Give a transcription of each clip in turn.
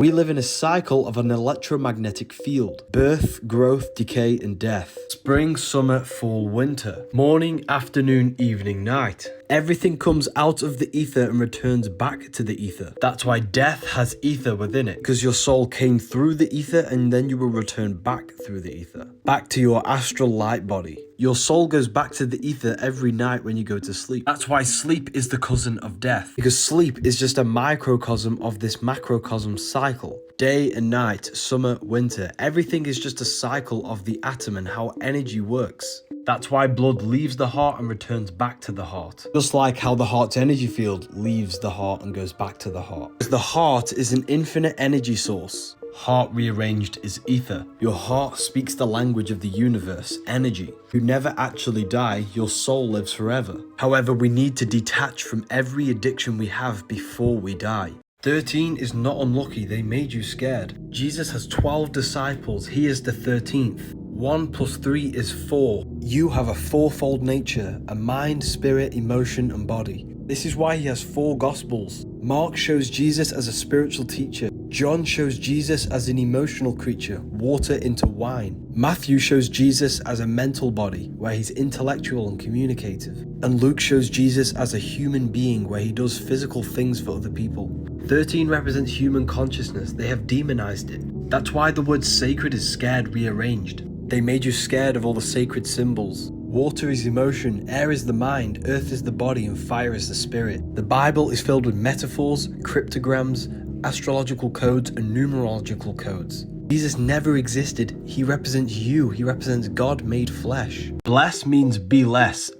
We live in a cycle of an electromagnetic field. Birth, growth, decay, and death. Spring, summer, fall, winter. Morning, afternoon, evening, night. Everything comes out of the ether and returns back to the ether. That's why death has ether within it, because your soul came through the ether and then you will return back through the ether. Back to your astral light body. Your soul goes back to the ether every night when you go to sleep. That's why sleep is the cousin of death, because sleep is just a microcosm of this macrocosm cycle. Day and night, summer, winter, everything is just a cycle of the atom and how energy works. That's why blood leaves the heart and returns back to the heart. Just like how the heart's energy field leaves the heart and goes back to the heart. Because the heart is an infinite energy source. Heart rearranged is ether. Your heart speaks the language of the universe, energy. You never actually die, your soul lives forever. However, we need to detach from every addiction we have before we die. 13 is not unlucky, they made you scared. Jesus has 12 disciples, he is the 13th. 1 plus 3 is 4. You have a fourfold nature, a mind, spirit, emotion, and body. This is why he has 4 gospels. Mark shows Jesus as a spiritual teacher. John shows Jesus as an emotional creature, water into wine. Matthew shows Jesus as a mental body, where he's intellectual and communicative. And Luke shows Jesus as a human being, where he does physical things for other people. 13 represents human consciousness. They have demonized it. That's why the word sacred is scared rearranged. They made you scared of all the sacred symbols. Water is emotion, air is the mind, earth is the body, and fire is the spirit. The Bible is filled with metaphors, cryptograms, astrological codes, and numerological codes. Jesus never existed. He represents you. He represents God made flesh. Bless means be less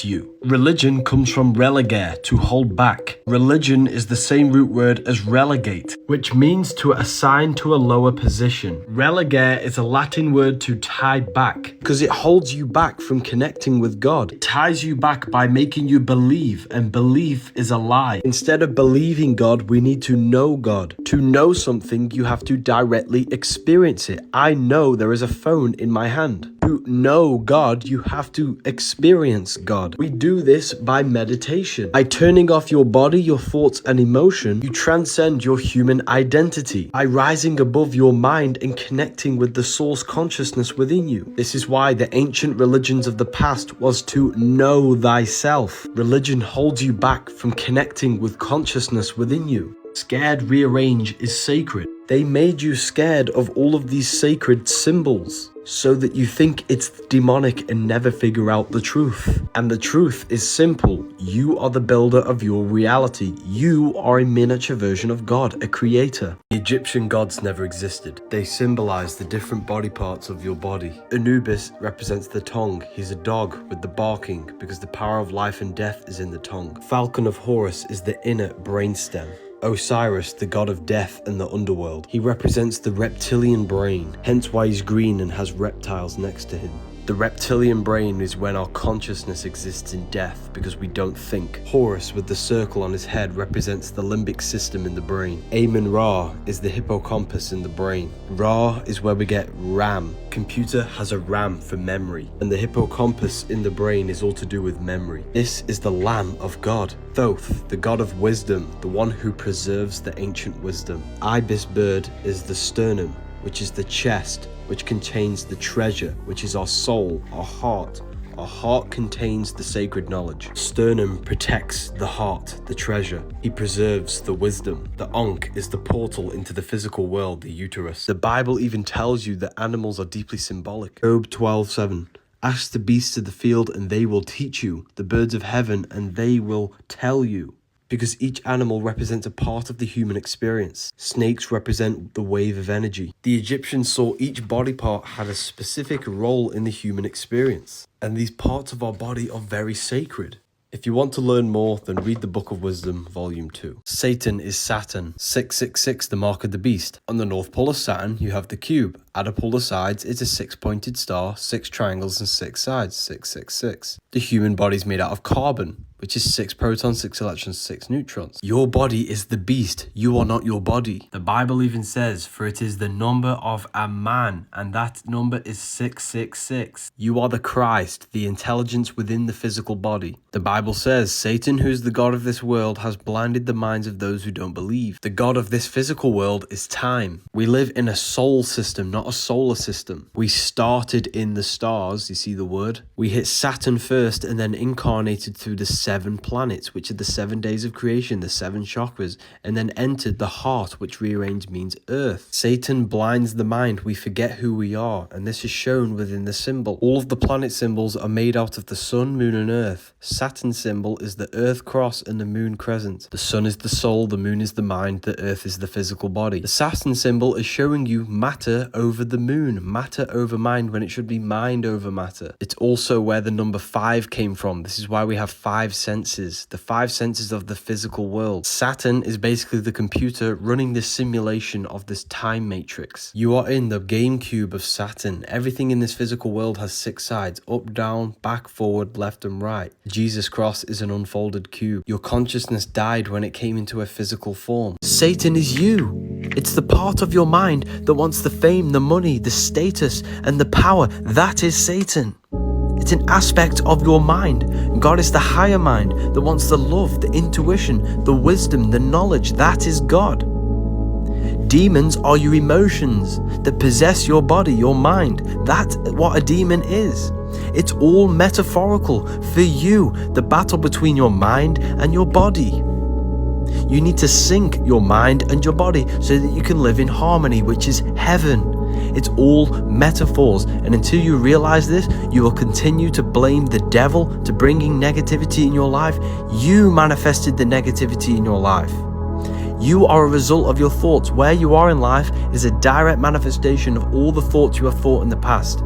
you. Religion comes from relegare, to hold back. Religion is the same root word as relegate, which means to assign to a lower position. Relegare is a Latin word to tie back, because it holds you back from connecting with God. It ties you back by making you believe, and belief is a lie. Instead of believing God, we need to know God. To know something, you have to directly experience it. I know there is a phone in my hand. To know God, you have to experience God. We do this by meditation. By turning off your body, your thoughts, and emotion, you transcend your human identity. By rising above your mind and connecting with the source consciousness within you. This is why the ancient religions of the past was to know thyself. Religion holds you back from connecting with consciousness within you. Scared rearrange is sacred. They made you scared of all of these sacred symbols so that you think it's demonic and never figure out the truth. And the truth is simple. You are the builder of your reality. You are a miniature version of God, a creator. The Egyptian gods never existed. They symbolize the different body parts of your body. Anubis represents the tongue. He's a dog with the barking because the power of life and death is in the tongue. Falcon of Horus is the inner brainstem. Osiris, the god of death and the underworld. He represents the reptilian brain, hence why he's green and has reptiles next to him. The reptilian brain is when our consciousness exists in death because we don't think. Horus with the circle on his head represents the limbic system in the brain. Amun-Ra is the hippocampus in the brain. Ra is where we get RAM. Computer has a RAM for memory, and the hippocampus in the brain is all to do with memory. This is the Lamb of God. Thoth, the god of wisdom, the one who preserves the ancient wisdom. Ibis bird is the sternum, which is the chest, which contains the treasure, which is our soul, our heart. Our heart contains the sacred knowledge. Sternum protects the heart, the treasure. He preserves the wisdom. The Ankh is the portal into the physical world, the uterus. The Bible even tells you that animals are deeply symbolic. Job 12:7. Ask the beasts of the field and they will teach you, the birds of heaven and they will tell you. Because each animal represents a part of the human experience. Snakes represent the wave of energy. The Egyptians saw each body part had a specific role in the human experience. And these parts of our body are very sacred. If you want to learn more, then read the Book of Wisdom, Volume 2. Satan is Saturn. 666, the mark of the beast. On the North Pole of Saturn, you have the cube. At a pole of sides, it's a 6-pointed star, 6 triangles and 6 sides, 666. The human body is made out of carbon. which is 6 protons, 6 electrons, 6 neutrons. Your body is the beast. You are not your body. The Bible even says, for it is the number of a man, and that number is 666. You are the Christ, the intelligence within the physical body. The Bible says, Satan, who is the god of this world, has blinded the minds of those who don't believe. The god of this physical world is time. We live in a soul system, not a solar system. We started in the stars, you see the word? We hit Saturn first and then incarnated through the 7 planets, which are the 7 days of creation, the 7 chakras, and then entered the heart, which rearranged means earth. Satan blinds the mind. We forget who we are, and this is shown within the symbol. All of the planet symbols are made out of the sun, moon, and earth. Saturn's symbol is the earth cross and the moon crescent. The sun is the soul, the moon is the mind, the earth is the physical body. The Saturn symbol is showing you matter over the moon, matter over mind, when it should be mind over matter. It's also where the number 5 came from. This is why we have 5 senses, the 5 senses of the physical world. Saturn is basically the computer running this simulation of this time matrix. You are in the game cube of Saturn. Everything in this physical world has 6 sides, up, down, back, forward, left, and right. Jesus cross is an unfolded cube. Your consciousness died when it came into a physical form. Satan is you. It's the part of your mind that wants the fame, the money, the status, and the power. That is Satan. It's an aspect of your mind. God is the higher mind that wants the love, the intuition, the wisdom, the knowledge. That is God. Demons are your emotions that possess your body, your mind. That's what a demon is. It's all metaphorical for you, the battle between your mind and your body. You need to sync your mind and your body so that you can live in harmony, which is heaven. It's all metaphors, and until you realize this, you will continue to blame the devil to bringing negativity in your life. You manifested the negativity in your life. You are a result of your thoughts. Where you are in life is a direct manifestation of all the thoughts you have thought in the past.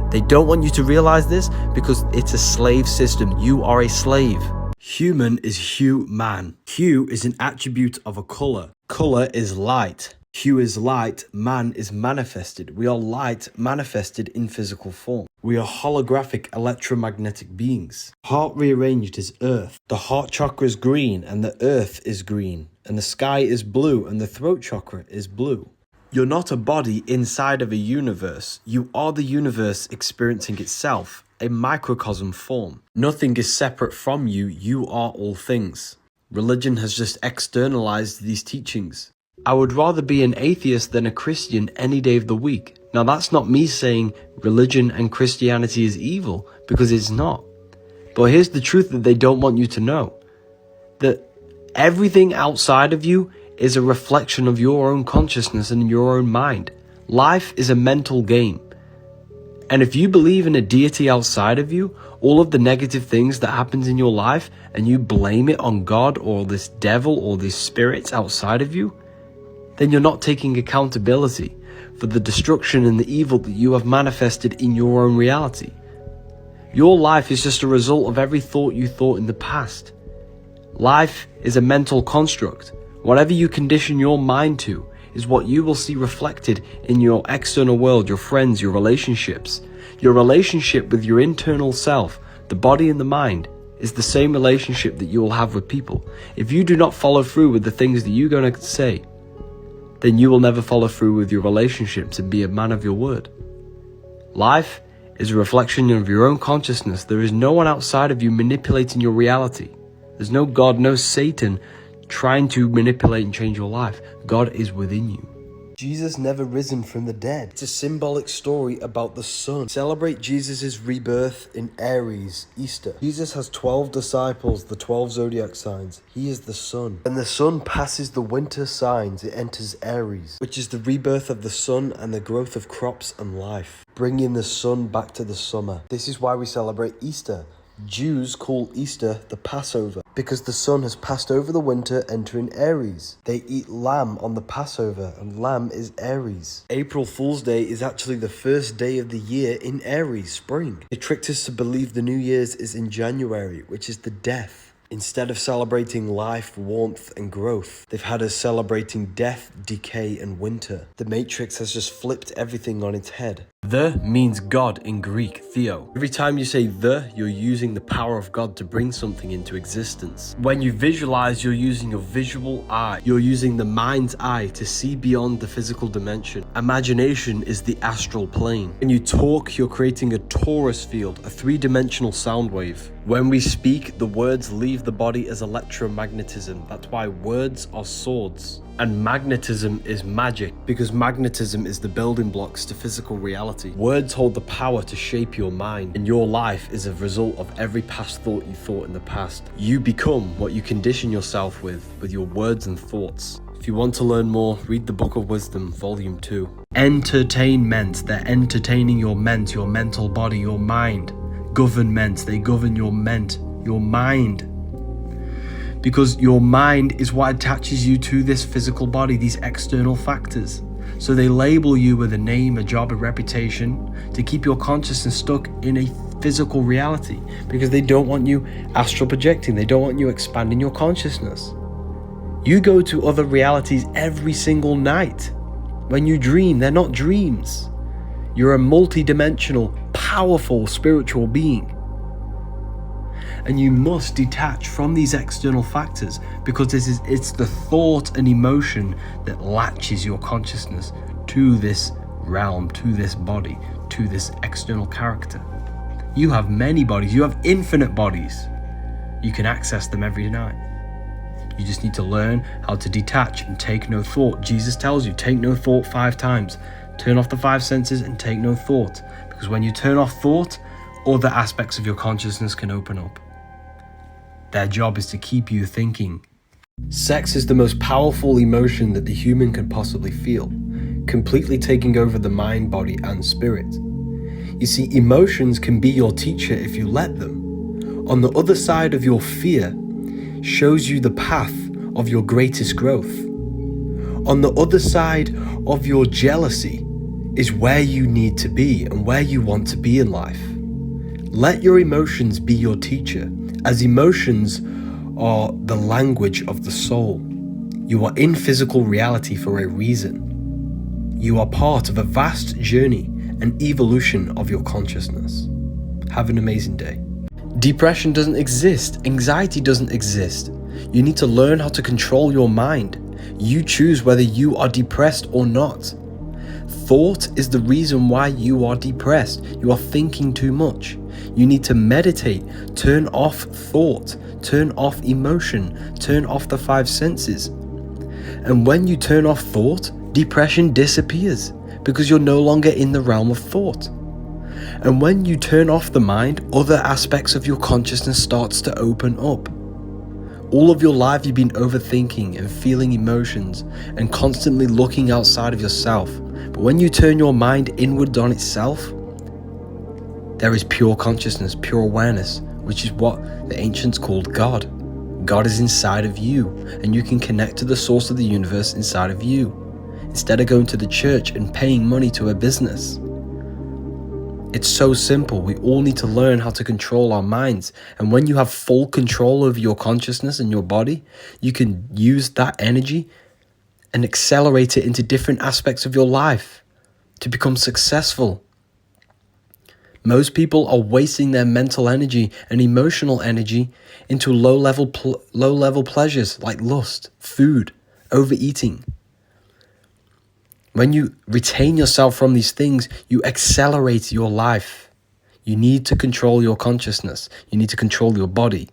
They don't want you to realize this because it's a slave system. You are a slave. Human is hue man. Hue is an attribute of a color. Color is light. Hue is light, man is manifested. We are light manifested in physical form. We are holographic electromagnetic beings. Heart rearranged is earth. The heart chakra is green and the earth is green. And the sky is blue and the throat chakra is blue. You're not a body inside of a universe. You are the universe experiencing itself, a microcosm form. Nothing is separate from you. You are all things. Religion has just externalized these teachings. I would rather be an atheist than a Christian any day of the week. Now that's not me saying religion and Christianity is evil, because it's not. But here's the truth that they don't want you to know. That everything outside of you is a reflection of your own consciousness and your own mind. Life is a mental game. And if you believe in a deity outside of you, all of the negative things that happens in your life, and you blame it on God or this devil or these spirits outside of you, then you're not taking accountability for the destruction and the evil that you have manifested in your own reality. Your life is just a result of every thought you thought in the past. Life is a mental construct. Whatever you condition your mind to is what you will see reflected in your external world, your friends, your relationships. Your relationship with your internal self, the body and the mind, is the same relationship that you will have with people. If you do not follow through with the things that you're going to say, then you will never follow through with your relationships and be a man of your word. Life is a reflection of your own consciousness. There is no one outside of you manipulating your reality. There's no God, no Satan trying to manipulate and change your life. God is within you. Jesus never risen from the dead. It's a symbolic story about the sun. Celebrate Jesus' rebirth in Aries, Easter. Jesus has 12 disciples, the 12 zodiac signs. He is the sun. When the sun passes the winter signs, it enters Aries, which is the rebirth of the sun and the growth of crops and life, bringing the sun back to the summer. This is why we celebrate Easter. Jews call Easter the Passover because the sun has passed over the winter, entering Aries. They eat lamb on the Passover, and lamb is Aries. April Fool's Day is actually the first day of the year in Aries, spring. They tricked us to believe the New Year's is in January, which is the death. Instead of celebrating life, warmth, and growth, they've had us celebrating death, decay, and winter. The Matrix has just flipped everything on its head. The means God in Greek, theo. Every time you say the, you're using the power of God to bring something into existence. When you visualize, you're using your visual eye. You're using the mind's eye to see beyond the physical dimension. Imagination is the astral plane. When you talk, you're creating a torus field, a three-dimensional sound wave. When we speak, the words leave the body as electromagnetism. That's why words are swords. And magnetism is magic, because magnetism is the building blocks to physical reality. Words hold the power to shape your mind, and your life is a result of every past thought you thought in the past. You become what you condition yourself with your words and thoughts. If you want to learn more, read the Book of Wisdom, Volume 2. Entertainment, they're entertaining your ment, your mental body, your mind. Government, they govern your ment, your mind. Because your mind is what attaches you to this physical body, these external factors. So they label you with a name, a job, a reputation to keep your consciousness stuck in a physical reality, because they don't want you astral projecting. They don't want you expanding your consciousness. You go to other realities every single night. When you dream, they're not dreams. You're a multi-dimensional, powerful spiritual being. And you must detach from these external factors, because it's the thought and emotion that latches your consciousness to this realm, to this body, to this external character. You have many bodies, you have infinite bodies. You can access them every night. You just need to learn how to detach and take no thought. Jesus tells you, take no thought 5 times. Turn off the 5 senses and take no thought. Because when you turn off thought, other aspects of your consciousness can open up. Their job is to keep you thinking. Sex is the most powerful emotion that the human can possibly feel, completely taking over the mind, body, and spirit. You see, emotions can be your teacher if you let them. On the other side of your fear shows you the path of your greatest growth. On the other side of your jealousy is where you need to be and where you want to be in life. Let your emotions be your teacher, as emotions are the language of the soul. You are in physical reality for a reason. You are part of a vast journey and evolution of your consciousness. Have an amazing day. Depression doesn't exist. Anxiety doesn't exist. You need to learn how to control your mind. You choose whether you are depressed or not. Thought is the reason why you are depressed. You are thinking too much. You need to meditate, turn off thought, turn off emotion, turn off the 5 senses. And when you turn off thought, depression disappears, because you're no longer in the realm of thought. And when you turn off the mind, other aspects of your consciousness starts to open up. All of your life you've been overthinking and feeling emotions and constantly looking outside of yourself. But when you turn your mind inward on itself, there is pure consciousness, pure awareness, which is what the ancients called God. God is inside of you, and you can connect to the source of the universe inside of you, instead of going to the church and paying money to a business. It's so simple. We all need to learn how to control our minds. And when you have full control over your consciousness and your body, you can use that energy and accelerate it into different aspects of your life to become successful. Most people are wasting their mental energy and emotional energy into low-level pleasures like lust, food, overeating. When you retain yourself from these things, you accelerate your life. You need to control your consciousness. You need to control your body.